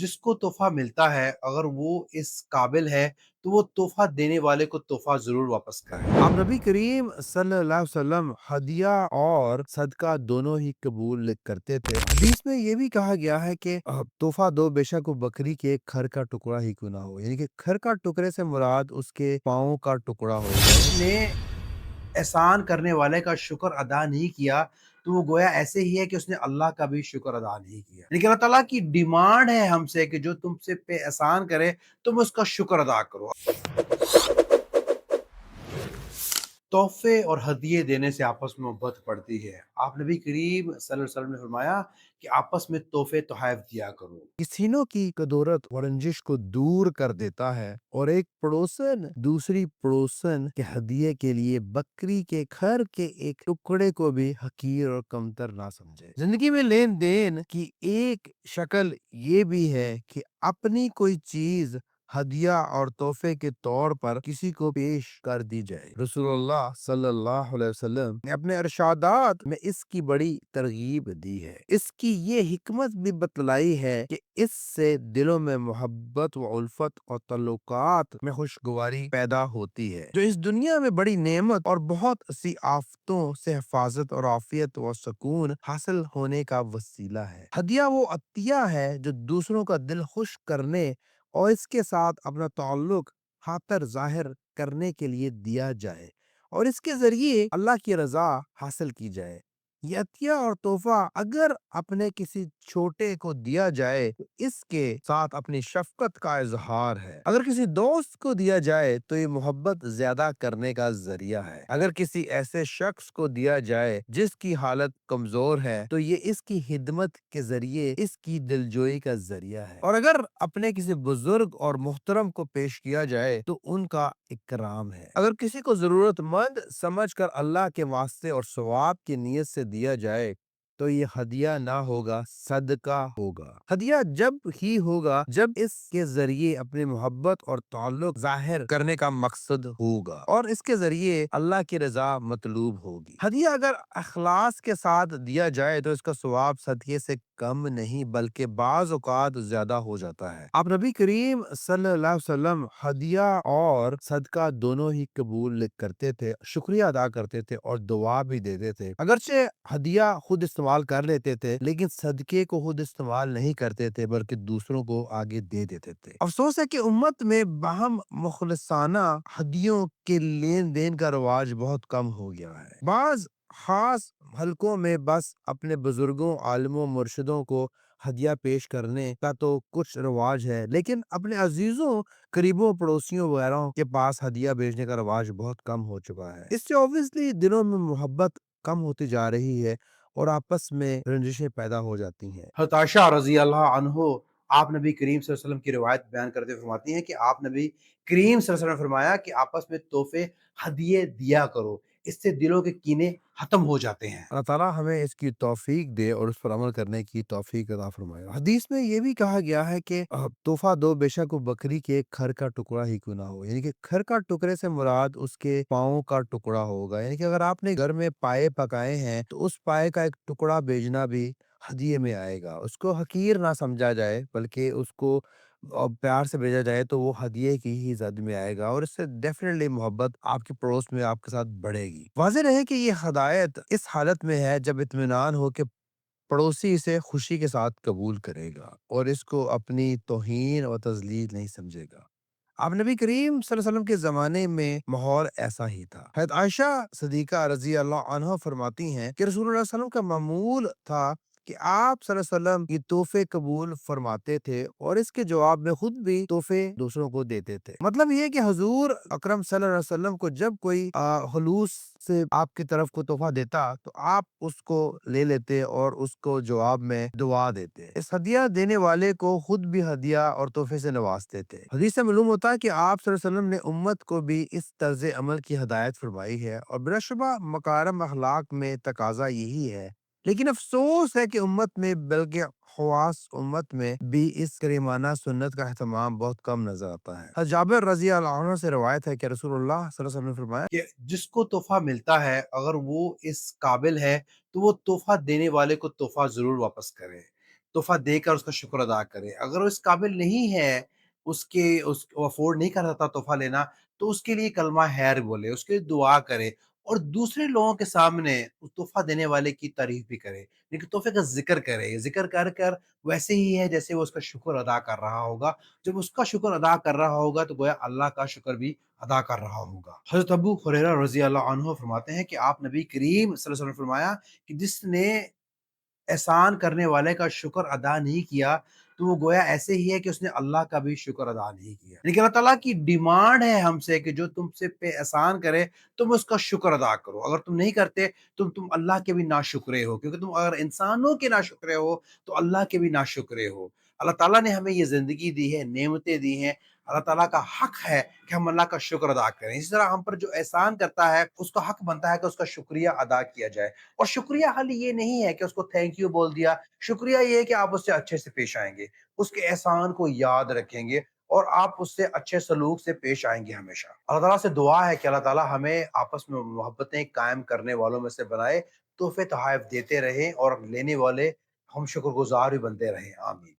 जिसको तोहफ़ा मिलता है, अगर वो इस काबिल है, तो वो तोहफ़ा देने वाले को तोहफ़ा ज़रूर वापस करे। आप नबी करीम सल्लल्लाहु अलैहि वसल्लम हदिया और सदका दोनों ही कबूल करते थे। हदीस में ये भी कहा गया है कि तोहफा दो बेशक वो बकरी के एक खर का टुकड़ा ही क्यों ना हो, यानी कि खर का टुकड़े से मुराद उसके पाँव का टुकड़ा होगा। जिसने एहसान करने वाले का शुक्र अदा नहीं किया, तो वो गोया ऐसे ही है कि उसने अल्लाह का भी शुक्र अदा नहीं किया। लेकिन अल्लाह ताला की डिमांड है हमसे कि जो तुमसे पे एहसान करे, तुम उसका शुक्र अदा करो। तोहफ़े और हदिये देने से आपस में मोहब्बत बढ़ती है। आप नबी करीम सल्लल्लाहु अलैहि वसल्लम ने फरमाया कि आपस में तोहफ़े तोहफ़ दिया करो। किसीनों की कदौरत और रंजिश को दूर कर देता है और एक पड़ोसन दूसरी पड़ोसन के हदिये के लिए बकरी के खर के एक टुकड़े को भी हकीर और कमतर ना समझे। जिंदगी में लेन देन की एक शक्ल ये भी है कि अपनी कोई चीज हदिया और तोहफे के तौर पर किसी को पेश कर दी जाए। रसूलुल्लाह सल्लल्लाहु अलैहि वसल्लम ने अपने इरशादात में इसकी बड़ी तरगीब दी है। इसकी ये हिकमत भी बतलाई है कि इससे दिलों में मोहब्बत व उल्फत और ताल्लुकात में खुशगवारी पैदा होती है, जो इस दुनिया में बड़ी नेमत और बहुत सी आफतों से हिफाजत और आफियत व सुकून हासिल होने का वसीला है। हदिया वो अतिया है जो दूसरों का दिल खुश करने और इसके साथ अपना ताल्लुक खातर जाहिर करने के लिए दिया जाए और इसके जरिए अल्लाह की रजा हासिल की जाए। ये अतिया और तोहफा अगर अपने किसी छोटे को दिया जाए तो इसके साथ अपनी शफकत का इजहार है। अगर किसी दोस्त को दिया जाए तो ये मोहब्बत ज्यादा करने का जरिया है। अगर किसी ऐसे शख्स को दिया जाए जिसकी हालत कमजोर है तो ये इसकी खिदमत के जरिए इसकी दिलजोई का जरिया है। और अगर अपने किसी बुजुर्ग और मुहतरम को पेश किया जाए तो उनका इकराम है। अगर किसी को जरूरतमंद समझकर अल्लाह के वास्ते और सवाब की नीयत से दिया जाए तो ये हदिया ना होगा, सदका होगा। हदिया जब ही होगा जब इसके जरिए अपनी मोहब्बत और ताल्लुक जाहिर करने का मकसद होगा और इसके जरिए अल्लाह की रजा मतलूब होगी। हदिया अगर अखलास के साथ दिया जाए तो इसका सवाब सदके से कम नहीं बल्कि बाज औकात ज्यादा हो जाता है। आप नबी करीम सल्लल्लाहु अलैहि वसल्लम हदिया और सदका दोनों ही कबूल करते थे, शुक्रिया अदा करते थे और दुआ भी देते थे। अगरचे हदिया खुद इस्तेमाल कर लेते थे लेकिन सदके को खुद इस्तेमाल नहीं करते थे बल्कि दूसरों को आगे दे देते थे। अफसोस है कि उम्मत में बाहम मुखलिसाना हदियों के लेन देन का रवाज बहुत कम हो गया है। बाज खास हलकों में बस अपने बुजुर्गों, आलिमों, मुर्शिदों को हदिया पेश करने का तो कुछ रवाज है, लेकिन अपने अजीजों, करीबों, पड़ोसियों वगैरह के पास हदिया भेजने का रवाज बहुत कम हो चुका है। इससे ऑब्वियसली दिलों में मोहब्बत कम होती जा रही है और आपस में रंजिशें पैदा हो जाती हैं। हज़रत आयशा रज़ी अल्लाह अन्हो आप नबी करीम सल्लल्लाहु अलैहि वसल्लम की रिवायत बयान करते हुए फरमाती हैं कि आप नबी करीम सल्लल्लाहु अलैहि वसल्लम ने फरमाया कि आपस में तोहफ़े हदिये दिया करो, इससे दिलों के कीने खत्म हो जाते हैं। अल्लाह ताला हमें इसकी तौफीक दे और उस पर अमल करने की तौफीक अता फरमाए। हदीस में ये भी कहा गया है कि तोहफा दो बेशक वो बकरी के एक खर का टुकड़ा ही क्यों ना हो, यानी कि खर का टुकड़े से मुराद उसके पाँव का टुकड़ा होगा। यानी कि अगर आपने घर में पाए पकाए हैं तो उस पाए का एक टुकड़ा भेजना भी हदिये में आएगा। उसको हकीर ना समझा जाए बल्कि उसको प्यार से भेजा जाए तो वो हदिये की ही जद में आएगा और इससे डेफिनेटली मोहब्बत आपके पड़ोस में आपके साथ बढ़ेगी। वाज़ेह रहे कि ये हदायत इस हालत में है जब इत्मीनान हो कि पड़ोसी इसे खुशी के साथ कबूल करेगा और इसको अपनी तौहीन और तज़लील नहीं समझेगा। अब नबी करीम सल्लल्लाहु अलैहि वसल्लम के ज़माने में माहौल ऐसा ही था। हज़रत आयशा सिद्दीक़ा रज़ी अल्लाह अन्हा फरमाती हैं कि रसूलुल्लाह सल्लल्लाहु अलैहि वसल्लम का मामूल था कि आप सल्लल्लाहु अलैहि वसल्लम ये तोहफे कबूल फरमाते थे और इसके जवाब में खुद भी तोहफे दूसरों को देते थे। मतलब ये है कि हुजूर अकरम सल्लल्लाहु अलैहि वसल्लम को जब कोई खुलूस से आपकी तरफ को तोहफा देता तो आप उसको ले लेते और उसको जवाब में दुआ देते। इस हदिया देने वाले को खुद भी हदिया और तोहफे से नवाजते थे। हदीस से मालूम होता है कि आप सल्लल्लाहु अलैहि वसल्लम ने उम्मत को भी इस तर्ज अमल की हिदायत फरमाई है और बिलाशुबा मकारम अखलाक में तकाजा यही है। लेकिन अफसोस है कि उम्मत में बल्कि ख़वास उम्मत में भी इस करीमाना सुन्नत का एहतमाम बहुत कम नजर आता है। हज़रत जाबिर रज़ी अल्लाह अन्हु से रवायत है कि रसूलुल्लाह सल्लल्लाहु अलैहि वसल्लम ने फरमाया कि जिसको तोहफ़ा मिलता है, अगर वो इस काबिल है, तो वो तोहफ़ा देने वाले को तोहफ़ा ज़रूर वापस करे। तोहफ़ा देकर उसका शुक्र अदा करे। अगर वो इस काबिल नहीं है, वो अफ़ोर्ड नहीं कर सकता तोहफ़ा लेना, तो उसके लिए कलमा खैर बोले, उसके लिए दुआ करे और दूसरे लोगों के सामने उस तोहफ़ा देने वाले की तारीफ़ भी करे। लेकिन तोहफ़े का ज़िक्र करे, ज़िक्र कर कर वैसे ही है जैसे वो उसका शुक्र अदा कर रहा होगा। जब उसका शुक्र अदा कर रहा होगा तो गोया अल्लाह का शुक्र भी अदा कर रहा होगा। हज़रत अबू हुरैरा रज़ी अल्लाह अन्हु फरमाते हैं कि आप नबी करीम सल्लल्लाहु अलैहि वसल्लम ने फरमाया कि जिसने एहसान करने वाले का शुक्र अदा नहीं किया, तो वो गोया ऐसे ही है कि उसने अल्लाह का भी शुक्र अदा नहीं किया। लेकिन अल्लाह ताला की डिमांड है हमसे कि जो तुमसे पे एहसान करे, तुम उसका शुक्र अदा करो। अगर तुम नहीं करते, तो तुम अल्लाह के भी नाशुक्रे हो, क्योंकि तुम अगर इंसानों के नाशुक्रे हो, तो अल्लाह के भी नाशुक्रे हो। अल्लाह ताला ने हमें ये ज़िंदगी दी है, नेमतें दी हैं, अल्लाह ताला का हक है कि हम अल्लाह का शुक्र अदा करें। इसी तरह हम पर जो एहसान करता है, उसका हक बनता है कि उसका शुक्रिया अदा किया जाए। और शुक्रिया खाली ये नहीं है कि उसको थैंक यू बोल दिया, शुक्रिया ये है कि आप उससे अच्छे से पेश आएँगे, उसके एहसान को याद रखेंगे और आप उससे अच्छे सलूक से पेश आएँगे हमेशा। अल्लाह ताला से दुआ है कि अल्लाह ताला हमें आपस में मोहब्बतें कायम करने वालों में से बनाए, तोहफ़े तोहफ़ देते रहें और लेने वाले हम शुक्रगुज़ार भी बनते रहें। आमीन।